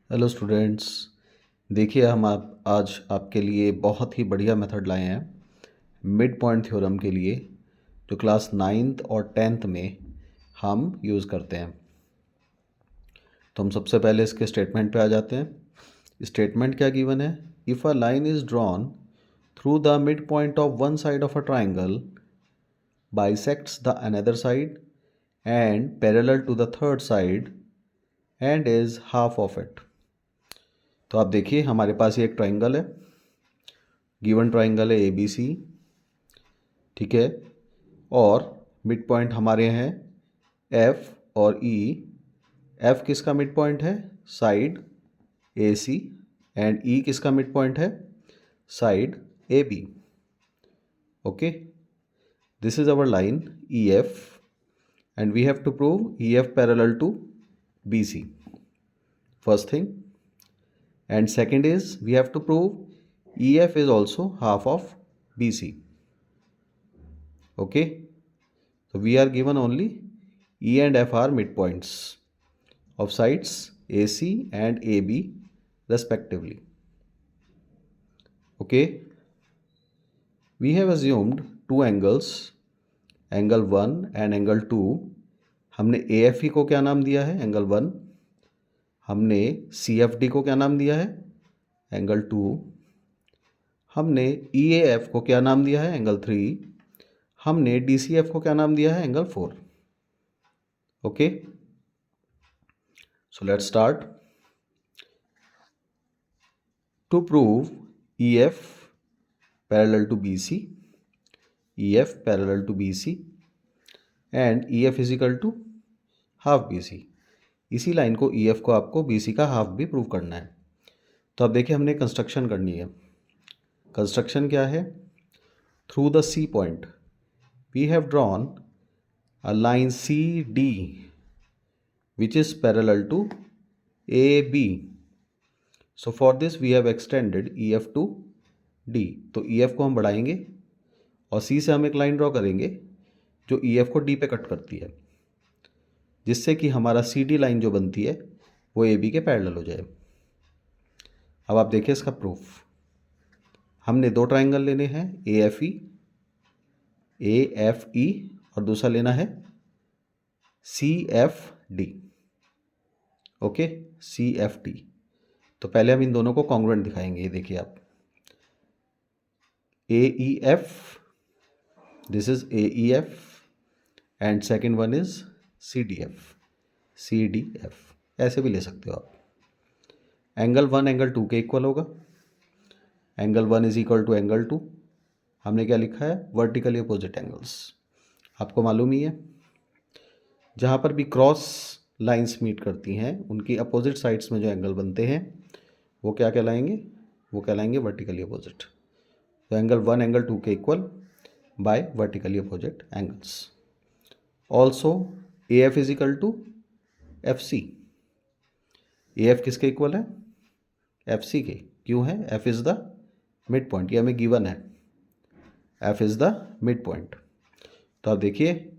Hello students. देखिए हम आज आपके लिए बहुत ही बढ़िया मेथड लाए हैं मिड पॉइंट थ्योरम के लिए, जो क्लास 9th और 10th में हम यूज़ करते हैं। तो हम सबसे पहले इसके स्टेटमेंट पे आ जाते हैं। स्टेटमेंट क्या गिवन है? If a line is drawn through the midpoint of one side of a triangle bisects the another side and parallel to the third side and is half of it। तो आप देखिए हमारे पास ये एक triangle है, given triangle है ABC, ठीक है। और मिड पॉइंट हमारे हैं F और E। F किसका मिड पॉइंट है? Side AC। एंड E किसका मिड पॉइंट है? Side AB। Okay, this is our line EF and we have to prove EF parallel to BC, first thing. And second is we have to prove EF is also half of BC. Okay, so we are given only E and F are midpoints of sides AC and AB respectively. Okay, we have assumed two angles, angle 1 and angle 2। हमने AFE को क्या नाम दिया है? Angle 1। हमने CFD को क्या नाम दिया है? एंगल 2। हमने EAF को क्या नाम दिया है? एंगल 3। हमने DCF को क्या नाम दिया है? Angle 4। Okay, so let's start. To prove EF parallel to BC, EF parallel to BC and EF is equal to half BC। इसी लाइन को EF को आपको BC का हाफ भी प्रूव करना है। तो अब देखिए हमने कंस्ट्रक्शन करनी है। कंस्ट्रक्शन क्या है? Through the C point we have drawn a line CD which is parallel to AB. So for this we have extended EF to D। तो EF को हम बढ़ाएंगे और C से हम एक लाइन ड्रॉ करेंगे जो EF को D पे कट करती है, जिससे कि हमारा CD लाइन जो बनती है वो AB के पैरेलल हो जाए। अब आप देखिए इसका प्रूफ। हमने दो ट्राइंगल लेने हैं, AFE और दूसरा लेना है CFD। Okay, CFD। तो पहले हम इन दोनों को कॉन्ग्रुएंट दिखाएंगे। ये देखिए आप, AEF, this is AEF and second one is CDF। ऐसे भी ले सकते हो आप। एंगल 1 एंगल 2 के इक्वल होगा। Angle 1 is equal to angle 2। हमने क्या लिखा है? Vertically opposite angles. आपको मालूम ही है, जहाँ पर भी क्रॉस लाइंस मीट करती हैं उनकी अपोजिट साइड्स में जो एंगल बनते हैं वो क्या कहलाएंगे? वो कहलाएंगे वर्टिकली अपोजिट। तो एंगल 1 एंगल 2 के equal by vertically opposite angles. Also AF is equal to FC। AF किसके इक्वल है? FC के। क्यों है? F is the midpoint, ये हमें गिवन है। F is the midpoint. तो आप देखिए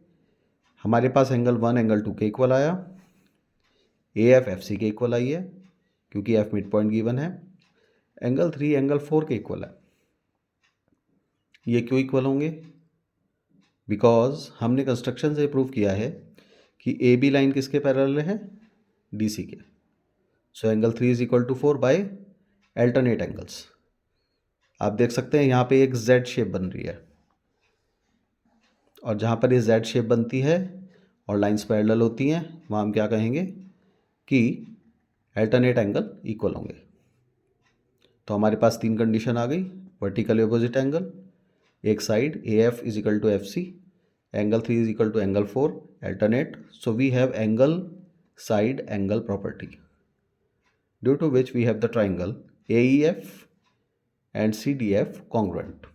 हमारे पास एंगल 1 एंगल 2 के इक्वल आया, AF FC के इक्वल आई है क्योंकि F मिड पॉइंट गिवन है। एंगल 3 एंगल 4 के इक्वल है। ये क्यों इक्वल होंगे? बिकॉज हमने कंस्ट्रक्शन से प्रूव किया है कि AB लाइन किसके पैरेलल है? DC के। So angle 3 is equal to 4 by alternate angles. आप देख सकते हैं यहाँ पे एक Z शेप बन रही है, और जहाँ पर ये Z शेप बनती है और लाइंस पैरेलल होती हैं वहाँ हम क्या कहेंगे कि अल्टरनेट एंगल इक्वल होंगे। तो हमारे पास तीन कंडीशन आ गई। वर्टिकली अपोजिट एंगल, एक side AF is equal to FC, angle 3 is equal to angle 4, alternate. So we have angle side angle property, due to which we have the triangle AEF and CDF congruent।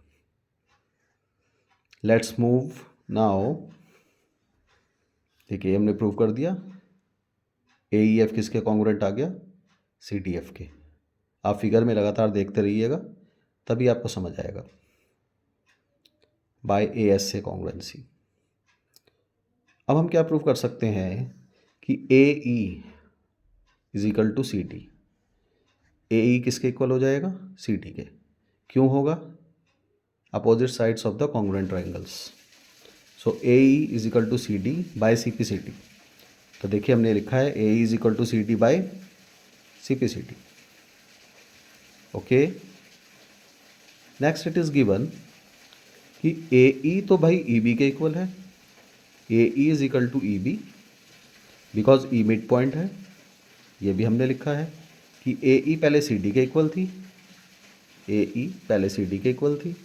Let's move now। देखिए हमने prove कर दिया AEF किसके congruent आ गया? CDF के। आप figure में लगातार देखते रहिएगा तभी आपको समझ आएगा। बाय AS से कॉन्ग्रुएंसी। अब हम क्या प्रूव कर सकते हैं कि AE is equal to CD। A E किसके इक्वल हो जाएगा, सी डी के। क्यों होगा, opposite sides of the congruent triangles. So A E is equal to C D by C P C T. तो देखिए हमने लिखा है A E is equal to C D by C P C T. Okay, next it is given कि ए ई तो भाई E B के equal है, A E is equal to E B because E mid point है। ये भी हमने लिखा है कि ए ई पहले सी डी के इक्वल थी, ए ई पहले सी डी के इक्वल थी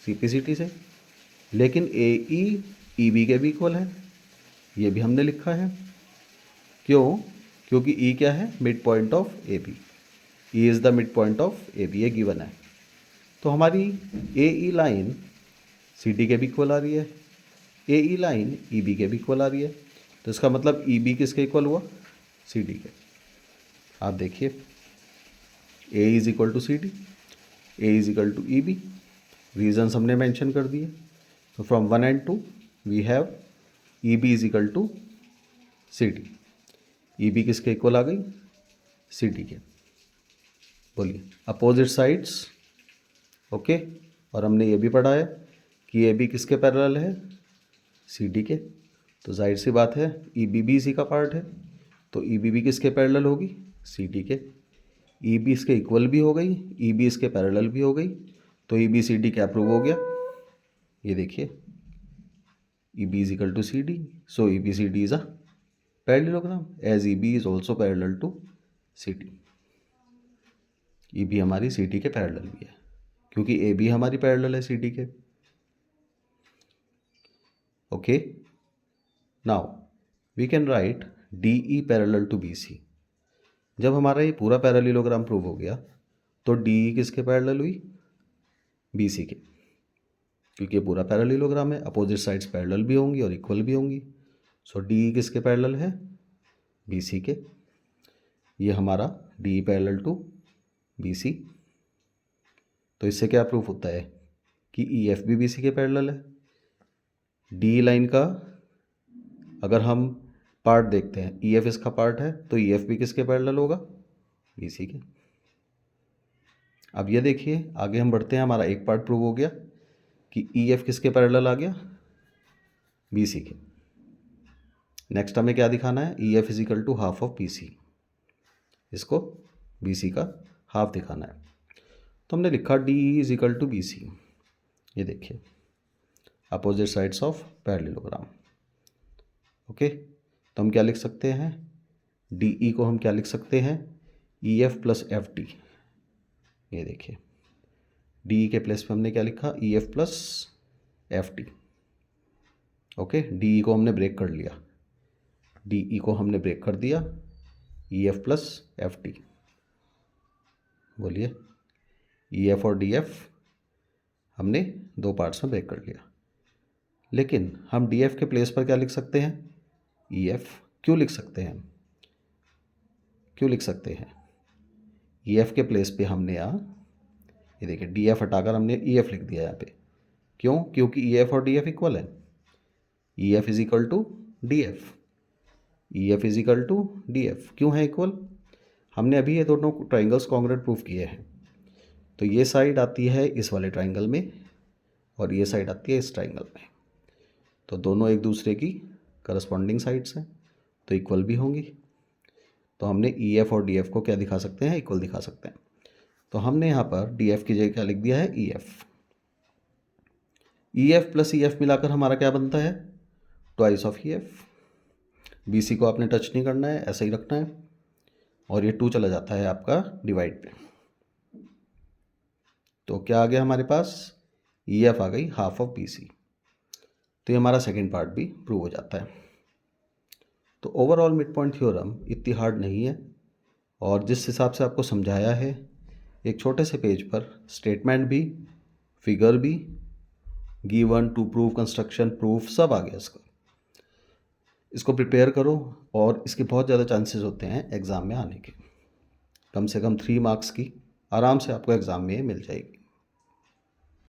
सी पी सी टी से, लेकिन ए ई बी के भी इक्वल है, ये भी हमने लिखा है। क्यों, क्योंकि ई क्या है, midpoint of A B, E is the midpoint of A B, ये गिवन है। तो हमारी ए ई लाइन सी डी के भी इक्वल आ रही है, A E line E B के भी इक्वल आ रही है। तो इसका मतलब ई बी किसके इक्वल हुआ, सी डी के। आप देखिए A is equal to C D, A is equal to E B, reasons हमने मेंशन कर दिए। तो from 1 and 2 we have E B is equal to C D. E B किसके इक्वल आ गई, सी डी के। बोलिए अपोजिट साइड्स। ओके, और हमने ये भी पढ़ा है कि ए बी किसके पैरेलल है, सी डी के। तो जाहिर सी बात है ई बी भी इसी का पार्ट है, तो ई बी भी किसके पैरेलल होगी, सी डी के। ई बी इसके इक्वल भी हो गई, ई बी इसके पैरेलल भी हो गई, तो ई बी सी डी क्या प्रूव हो गया, ये देखिए E B is equal to C D, so E B C D is a parallelogram as E B is also parallel to C D. E B हमारी C D के parallel भी है क्योंकि ए बी हमारी parallel है C D के। Okay, now we can write D E parallel to B C. जब हमारा ये पूरा पैरेललोग्राम प्रूव हो गया तो डी ई किसके पैरेलल हुई, बी सी के, क्योंकि ये पूरा पैरेललोग्राम है, अपोजिट साइड्स पैरेलल भी होंगी और इक्वल भी होंगी। सो डी ई किसके पैरेलल है, बी सी के। ये हमारा D E parallel to B C. तो इससे क्या प्रूफ होता है कि ई एफ भी बी सी के पैरेलल है। डी लाइन का अगर हम पार्ट देखते हैं, ई एफ इसका पार्ट है, तो ई एफ भी किसके पैरेलल होगा, बी सी के। अब ये देखिए आगे हम बढ़ते हैं, हमारा एक पार्ट प्रूव हो गया कि ई एफ किसके पैरेलल आ गया, बी सी के। नेक्स्ट हमें क्या दिखाना है, E F is equal to half of B C, इसको बी सी का हाफ दिखाना है। तो हमने लिखा D E is equal to B C. ये देखिए opposite sides of parallelogram. Okay, तो हम क्या लिख सकते हैं, डी ई को हम क्या लिख सकते हैं, ई एफ प्लस एफ टी। ये देखिए डी ई के प्लेस पे हमने क्या लिखा, ई F plus F T. Okay, D E को हमने ब्रेक कर लिया, डी ई को हमने ब्रेक कर दिया, ई एफ प्लस एफ टी। बोलिए ई एफ और डी एफ हमने दो पार्ट्स में ब्रेक कर लिया, लेकिन हम डी एफ के प्लेस पर क्या लिख सकते हैं, ई एफ। क्यों लिख सकते हैं, क्यों लिख सकते हैं, ई एफ के प्लेस पे हमने ये देखिए डी एफ हटाकर हमने ई एफ लिख दिया यहाँ पे। क्यों, क्योंकि ई एफ और डी एफ इक्वल है, E F is equal to D F, E F is equal to D F. क्यों है इक्वल, हमने अभी ये दोनों ट्राइंगल्स कॉन्ग्रुएंट प्रूफ किए हैं। तो ये साइड आती है इस वाले ट्राइंगल में और ये साइड आती है इस ट्राइंगल में, तो दोनों एक दूसरे की करस्पॉन्डिंग साइड्स हैं, तो इक्वल भी होंगी। तो हमने ई एफ और डी एफ को क्या दिखा सकते हैं, इक्वल दिखा सकते हैं। तो हमने यहाँ पर डी एफ की जगह क्या लिख दिया है, E F. E F plus E F मिलाकर हमारा क्या बनता है, twice of E F. B C को आपने टच नहीं करना है, ऐसा ही रखना है, और ये 2 चला जाता है आपका डिवाइड पे। तो क्या आ गया हमारे पास, ई एफ आ गई हाफ ऑफ बी सी। तो ये हमारा सेकेंड पार्ट भी प्रूव हो जाता है। तो ओवरऑल मिड पॉइंट थ्योरम इतनी हार्ड नहीं है, और जिस हिसाब से आपको समझाया है एक छोटे से पेज पर, स्टेटमेंट भी, फिगर भी, given, to prove, construction, proof सब आ गया इसका। इसको प्रिपेयर करो और इसके बहुत ज़्यादा चांसेस होते हैं एग्ज़ाम में आने के। कम से कम 3 मार्क्स की आराम से आपको एग्ज़ाम में मिल जाएगी।